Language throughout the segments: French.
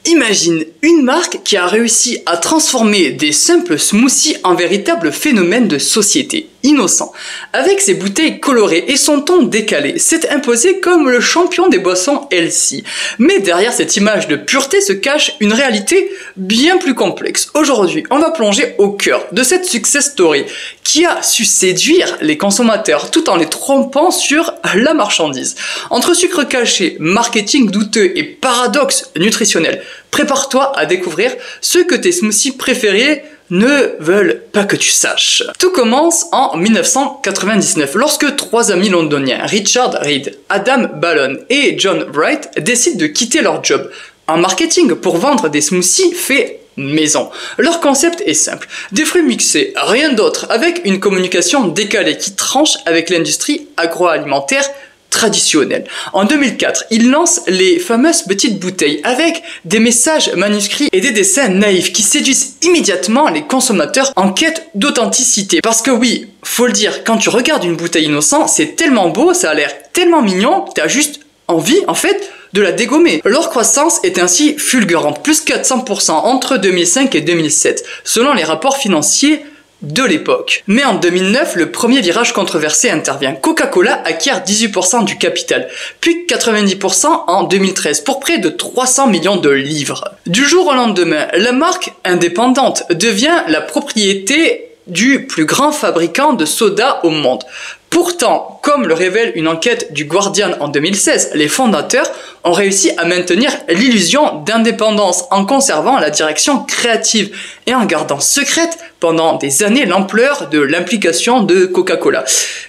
Imagine une marque qui a réussi à transformer des simples smoothies en véritable phénomène de société, innocent. Avec ses bouteilles colorées et son ton décalé, s'est imposé comme le champion des boissons healthy. Mais derrière cette image de pureté se cache une réalité bien plus complexe. Aujourd'hui, on va plonger au cœur de cette success story qui a su séduire les consommateurs tout en les trompant sur la marchandise. Entre sucre caché, marketing douteux et paradoxe nutritionnel, prépare-toi à découvrir ce que tes smoothies préférés ne veulent pas que tu saches. Tout commence en 1999 lorsque trois amis londoniens, Richard Reed, Adam Ballon et John Wright, décident de quitter leur job en marketing pour vendre des smoothies faits maison. Leur concept est simple, des fruits mixés, rien d'autre, avec une communication décalée qui tranche avec l'industrie agroalimentaire traditionnelle. En 2004, ils lancent les fameuses petites bouteilles avec des messages manuscrits et des dessins naïfs qui séduisent immédiatement les consommateurs en quête d'authenticité. Parce que oui, faut le dire, quand tu regardes une bouteille innocente, c'est tellement beau, ça a l'air tellement mignon, t'as juste envie, en fait, de la dégommer. Leur croissance est ainsi fulgurante, plus 400% entre 2005 et 2007, selon les rapports financiers de l'époque. Mais en 2009, le premier virage controversé intervient. Coca-Cola acquiert 18% du capital, puis 90% en 2013, pour près de 300 millions de livres. Du jour au lendemain, la marque indépendante devient la propriété du plus grand fabricant de soda au monde. Pourtant, comme le révèle une enquête du Guardian en 2016, les fondateurs ont réussi à maintenir l'illusion d'indépendance en conservant la direction créative et en gardant secrète pendant des années l'ampleur de l'implication de Coca-Cola.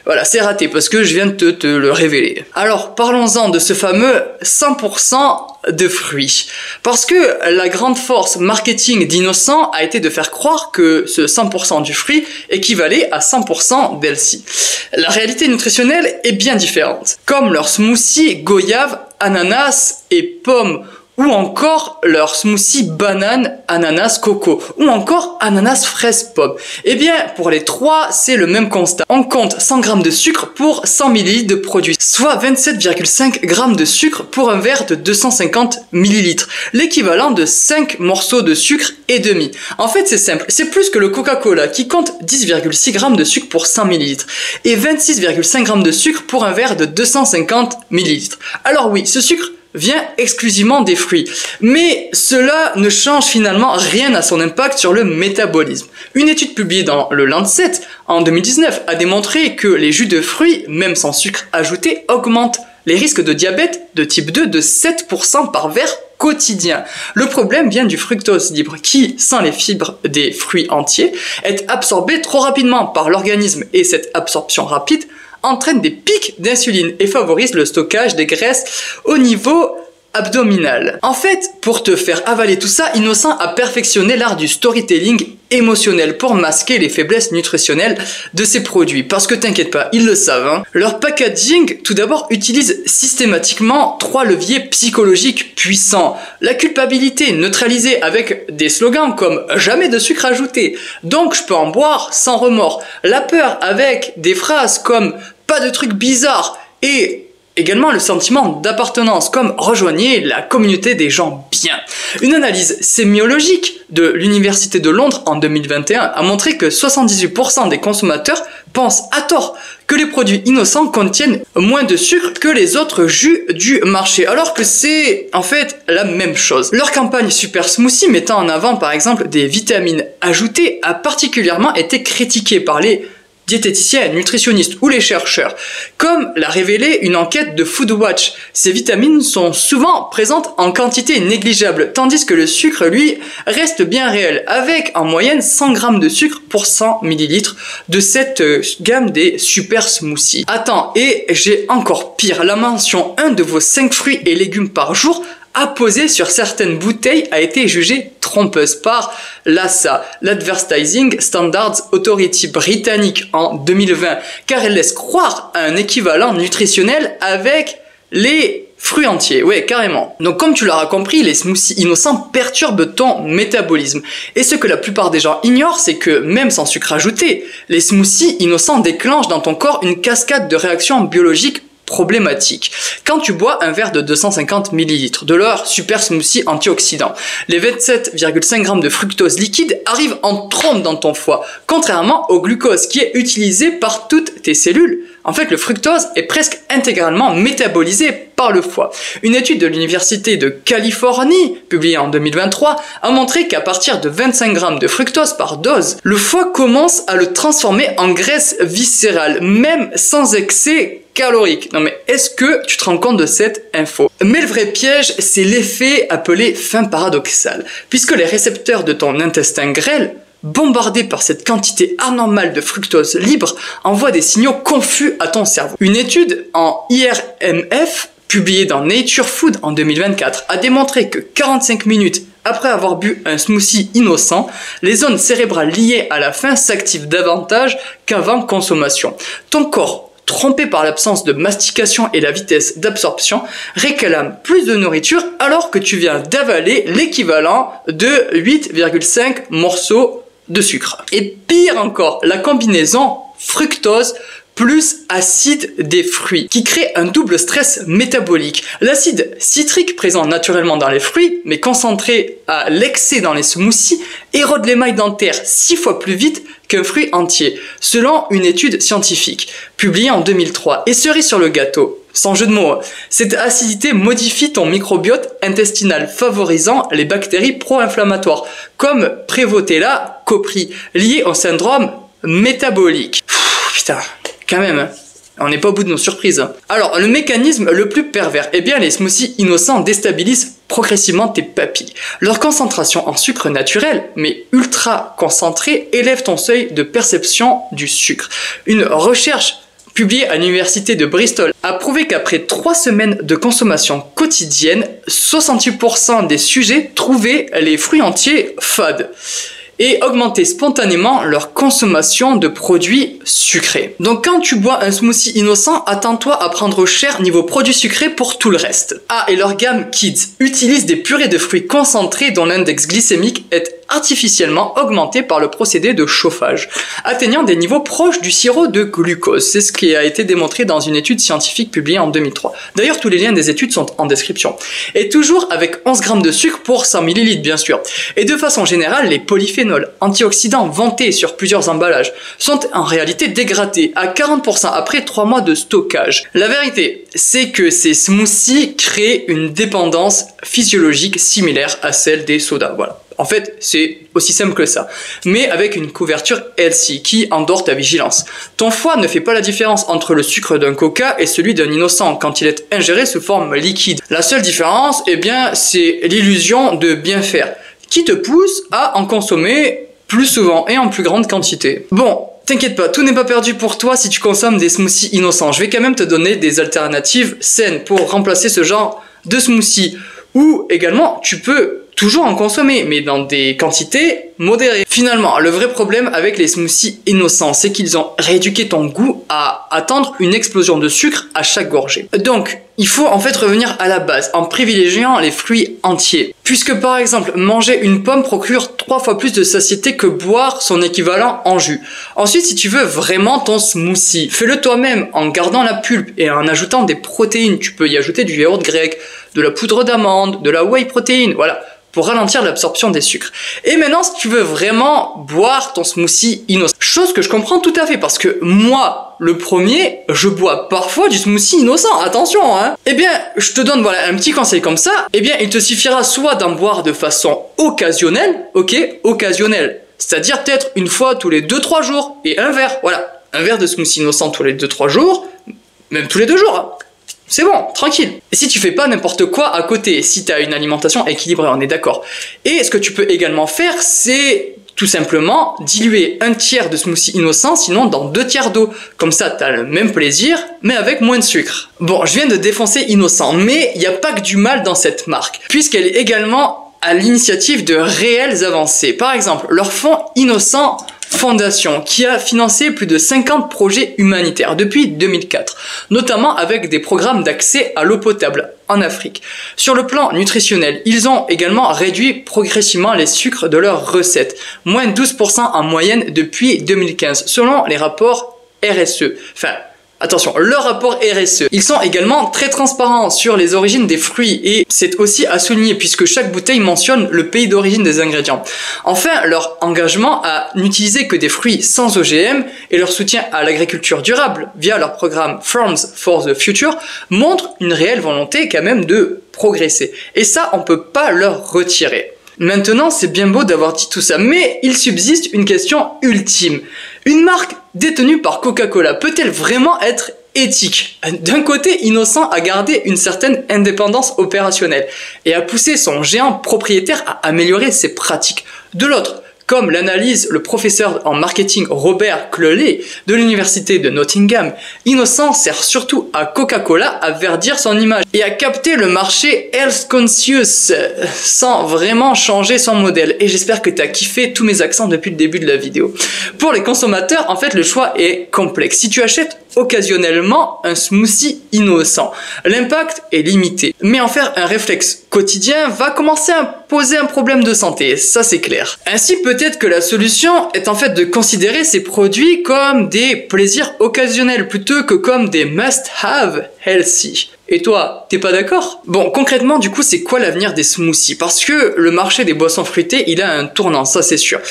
Voilà, c'est raté parce que je viens de te le révéler. Alors, parlons-en de ce fameux 100% de fruits. Parce que la grande force marketing d'Innocent a été de faire croire que ce 100% du fruit équivalait à 100% d'healthy. La réalité nutritionnelle est bien différente. Comme leur smoothie goyave, ananas et pommes, ou encore leur smoothie banane, ananas, coco, ou encore ananas, fraise, pomme. Eh bien, pour les trois, c'est le même constat. On compte 100 g de sucre pour 100 ml de produit, soit 27,5 g de sucre pour un verre de 250 ml, l'équivalent de 5 morceaux de sucre et demi. En fait, c'est simple, c'est plus que le Coca-Cola qui compte 10,6 g de sucre pour 100 ml et 26,5 g de sucre pour un verre de 250 ml. Alors oui, ce sucre vient exclusivement des fruits. Mais cela ne change finalement rien à son impact sur le métabolisme. Une étude publiée dans le Lancet en 2019 a démontré que les jus de fruits, même sans sucre ajouté, augmentent les risques de diabète de type 2 de 7% par verre quotidien. Le problème vient du fructose libre qui, sans les fibres des fruits entiers, est absorbé trop rapidement par l'organisme et cette absorption rapide entraîne des pics d'insuline et favorise le stockage des graisses au niveau abdominal. En fait, pour te faire avaler tout ça, Innocent a perfectionné l'art du storytelling émotionnel pour masquer les faiblesses nutritionnelles de ses produits. Parce que t'inquiète pas, ils le savent, hein. Leur packaging, tout d'abord, utilise systématiquement 3 leviers psychologiques puissants. La culpabilité neutralisée avec des slogans comme « jamais de sucre ajouté », donc je peux en boire sans remords. La peur avec des phrases comme « pas de trucs bizarres » et également le sentiment d'appartenance, comme rejoignez la communauté des gens bien. Une analyse sémiologique de l'Université de Londres en 2021 a montré que 78% des consommateurs pensent à tort que les produits innocents contiennent moins de sucre que les autres jus du marché, alors que c'est en fait la même chose. Leur campagne Super Smoothie mettant en avant par exemple des vitamines ajoutées a particulièrement été critiquée par les diététiciens, nutritionnistes ou les chercheurs. Comme l'a révélé une enquête de Foodwatch, ces vitamines sont souvent présentes en quantité négligeable, tandis que le sucre, lui, reste bien réel, avec en moyenne 100 g de sucre pour 100 ml de cette gamme des super smoothies. Attends, et j'ai encore pire, la mention 1 de vos 5 fruits et légumes par jour apposée sur certaines bouteilles a été jugée trompeuse par l'ASA, l'Advertising Standards Authority britannique en 2020, car elle laisse croire à un équivalent nutritionnel avec les fruits entiers, ouais, carrément. Donc comme tu l'auras compris, les smoothies innocents perturbent ton métabolisme. Et ce que la plupart des gens ignorent, c'est que même sans sucre ajouté, les smoothies innocents déclenchent dans ton corps une cascade de réactions biologiques problématique. Quand tu bois un verre de 250 ml de leur super smoothie antioxydant, les 27,5 g de fructose liquide arrivent en trombe dans ton foie, contrairement au glucose qui est utilisé par toutes tes cellules. En fait, le fructose est presque intégralement métabolisé par le foie. Une étude de l'Université de Californie, publiée en 2023, a montré qu'à partir de 25 g de fructose par dose, le foie commence à le transformer en graisse viscérale, même sans excès calorique. Non mais est-ce que tu te rends compte de cette info? Mais le vrai piège, c'est l'effet appelé fin paradoxale, puisque les récepteurs de ton intestin grêle, bombardés par cette quantité anormale de fructose libre, envoient des signaux confus à ton cerveau. Une étude en IRMF, publiée dans Nature Food en 2024, a démontré que 45 minutes après avoir bu un smoothie innocent, les zones cérébrales liées à la faim s'activent davantage qu'avant consommation. Ton corps, trompé par l'absence de mastication et la vitesse d'absorption, réclame plus de nourriture alors que tu viens d'avaler l'équivalent de 8,5 morceaux de sucre. Et pire encore, la combinaison fructose plus acide des fruits, qui crée un double stress métabolique. L'acide citrique présent naturellement dans les fruits, mais concentré à l'excès dans les smoothies, érode l'émail dentaire 6 fois plus vite qu'un fruit entier, selon une étude scientifique, publiée en 2003. Et cerise sur le gâteau, sans jeu de mots, cette acidité modifie ton microbiote intestinal, favorisant les bactéries pro-inflammatoires, comme Prevotella copri, liées au syndrome métabolique. Putain, quand même, on n'est pas au bout de nos surprises. Alors, le mécanisme le plus pervers, eh bien les smoothies innocents déstabilisent progressivement tes papilles. Leur concentration en sucre naturel, mais ultra concentré, élève ton seuil de perception du sucre. Une recherche publiée à l'université de Bristol a prouvé qu'après 3 semaines de consommation quotidienne, 68% des sujets trouvaient les fruits entiers fades et augmenter spontanément leur consommation de produits sucrés. Donc quand tu bois un smoothie innocent, attends-toi à prendre cher niveau produits sucrés pour tout le reste. Ah, et leur gamme Kids utilise des purées de fruits concentrés dont l'index glycémique est artificiellement augmenté par le procédé de chauffage, atteignant des niveaux proches du sirop de glucose. C'est ce qui a été démontré dans une étude scientifique publiée en 2003. D'ailleurs, tous les liens des études sont en description. Et toujours avec 11 g de sucre pour 100 ml, bien sûr. Et de façon générale, les polyphénols, antioxydants vantés sur plusieurs emballages, sont en réalité dégradés à 40% après 3 mois de stockage. La vérité, c'est que ces smoothies créent une dépendance physiologique similaire à celle des sodas. Voilà. En fait, c'est aussi simple que ça, mais avec une couverture healthy qui endort ta vigilance. Ton foie ne fait pas la différence entre le sucre d'un coca et celui d'un innocent quand il est ingéré sous forme liquide. La seule différence, eh bien, c'est l'illusion de bien faire, qui te pousse à en consommer plus souvent et en plus grande quantité. Bon, t'inquiète pas, tout n'est pas perdu pour toi si tu consommes des smoothies innocents. Je vais quand même te donner des alternatives saines pour remplacer ce genre de smoothie. Ou également, tu peux toujours en consommer, mais dans des quantités modérées. Finalement, le vrai problème avec les smoothies innocents, c'est qu'ils ont rééduqué ton goût à attendre une explosion de sucre à chaque gorgée. Donc, il faut en fait revenir à la base, en privilégiant les fruits entiers. Puisque par exemple, manger une pomme procure 3 fois plus de satiété que boire son équivalent en jus. Ensuite, si tu veux vraiment ton smoothie, fais-le toi-même en gardant la pulpe et en ajoutant des protéines. Tu peux y ajouter du yaourt grec, de la poudre d'amande, de la whey protéine, voilà, pour ralentir l'absorption des sucres. Et maintenant, si tu veux vraiment boire ton smoothie innocent, chose que je comprends tout à fait, parce que moi, le premier, je bois parfois du smoothie innocent, attention, hein. Eh bien, je te donne voilà un petit conseil comme ça, eh bien, il te suffira soit d'en boire de façon occasionnelle, ok, occasionnelle, c'est-à-dire peut-être une fois tous les 2-3 jours, et un verre, voilà, un verre de smoothie innocent tous les 2-3 jours, même tous les 2 jours, hein. C'est bon, tranquille. Et si tu fais pas n'importe quoi à côté, si tu as une alimentation équilibrée, on est d'accord. Et ce que tu peux également faire, c'est tout simplement diluer 1/3 de smoothie innocent, sinon dans 2/3 d'eau. Comme ça, tu as le même plaisir, mais avec moins de sucre. Bon, je viens de défoncer Innocent, mais il n'y a pas que du mal dans cette marque, puisqu'elle est également à l'initiative de réelles avancées. Par exemple, leur fonds Innocent Fondation, qui a financé plus de 50 projets humanitaires depuis 2004, notamment avec des programmes d'accès à l'eau potable en Afrique. Sur le plan nutritionnel, ils ont également réduit progressivement les sucres de leurs recettes, moins 12% en moyenne depuis 2015, selon les rapports RSE. Enfin, Attention, leur rapport RSE. Ils sont également très transparents sur les origines des fruits et c'est aussi à souligner puisque chaque bouteille mentionne le pays d'origine des ingrédients. Enfin, leur engagement à n'utiliser que des fruits sans OGM et leur soutien à l'agriculture durable via leur programme Farms for the Future montre une réelle volonté quand même de progresser. Et ça, on peut pas leur retirer. Maintenant, c'est bien beau d'avoir dit tout ça, mais il subsiste une question ultime. Une marque détenue par Coca-Cola peut-elle vraiment être éthique? D'un côté, Innocent a gardé une certaine indépendance opérationnelle et a poussé son géant propriétaire à améliorer ses pratiques. De l'autre, comme l'analyse le professeur en marketing Robert Cleley de l'université de Nottingham, Innocent sert surtout à Coca-Cola à verdir son image et à capter le marché health conscious sans vraiment changer son modèle. Et j'espère que tu as kiffé tous mes accents depuis le début de la vidéo. Pour les consommateurs, en fait, le choix est complexe. Si tu achètes occasionnellement un smoothie Innocent, l'impact est limité. Mais en faire un réflexe quotidien va commencer à poser un problème de santé, ça c'est clair. Ainsi, peut-être que la solution est en fait de considérer ces produits comme des plaisirs occasionnels plutôt que comme des must-have healthy. Et toi, t'es pas d'accord? Bon, concrètement, du coup, c'est quoi l'avenir des smoothies? Parce que le marché des boissons fruitées, il a un tournant, ça c'est sûr.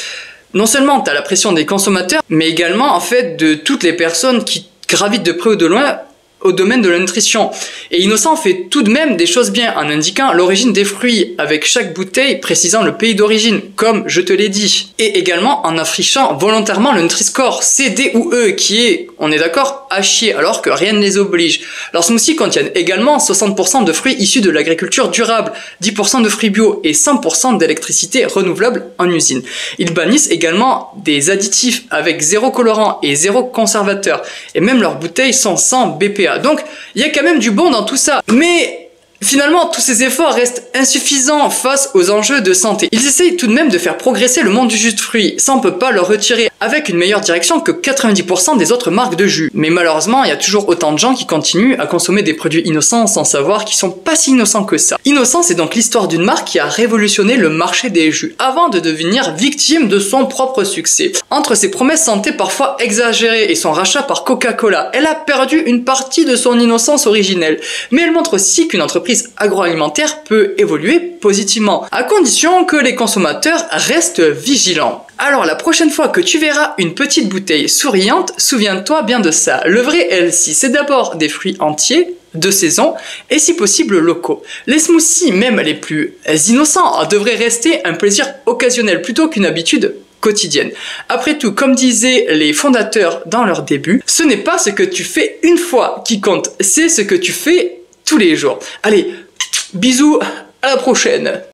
Non seulement t'as la pression des consommateurs, mais également en fait de toutes les personnes qui gravitent de près ou de loin au domaine de la nutrition. Et Innocent fait tout de même des choses bien en indiquant l'origine des fruits avec chaque bouteille précisant le pays d'origine, comme je te l'ai dit. Et également en affichant volontairement le Nutri-Score C, D ou E qui est, on est d'accord, à chier alors que rien ne les oblige. Leurs smoothies contiennent également 60% de fruits issus de l'agriculture durable, 10% de fruits bio et 100% d'électricité renouvelable en usine. Ils bannissent également des additifs avec 0 colorant et 0 conservateur. Et même leurs bouteilles sont sans BPA. Donc, il y a quand même du bon dans tout ça. Mais finalement, tous ces efforts restent insuffisants face aux enjeux de santé. Ils essayent tout de même de faire progresser le monde du jus de fruits. Ça, on peut pas leur retirer, avec une meilleure direction que 90% des autres marques de jus. Mais malheureusement, il y a toujours autant de gens qui continuent à consommer des produits innocents sans savoir qu'ils sont pas si innocents que ça. Innocent, c'est donc l'histoire d'une marque qui a révolutionné le marché des jus, avant de devenir victime de son propre succès. Entre ses promesses santé parfois exagérées et son rachat par Coca-Cola, elle a perdu une partie de son innocence originelle. Mais elle montre aussi qu'une entreprise agroalimentaire peut évoluer positivement, à condition que les consommateurs restent vigilants. Alors la prochaine fois que tu verras une petite bouteille souriante, souviens-toi bien de ça. Le vrai healthy, c'est d'abord des fruits entiers, de saison, et si possible locaux. Les smoothies, même les plus innocents, devraient rester un plaisir occasionnel plutôt qu'une habitude quotidienne. Après tout, comme disaient les fondateurs dans leur début, ce n'est pas ce que tu fais une fois qui compte, c'est ce que tu fais tous les jours. Allez, bisous, à la prochaine!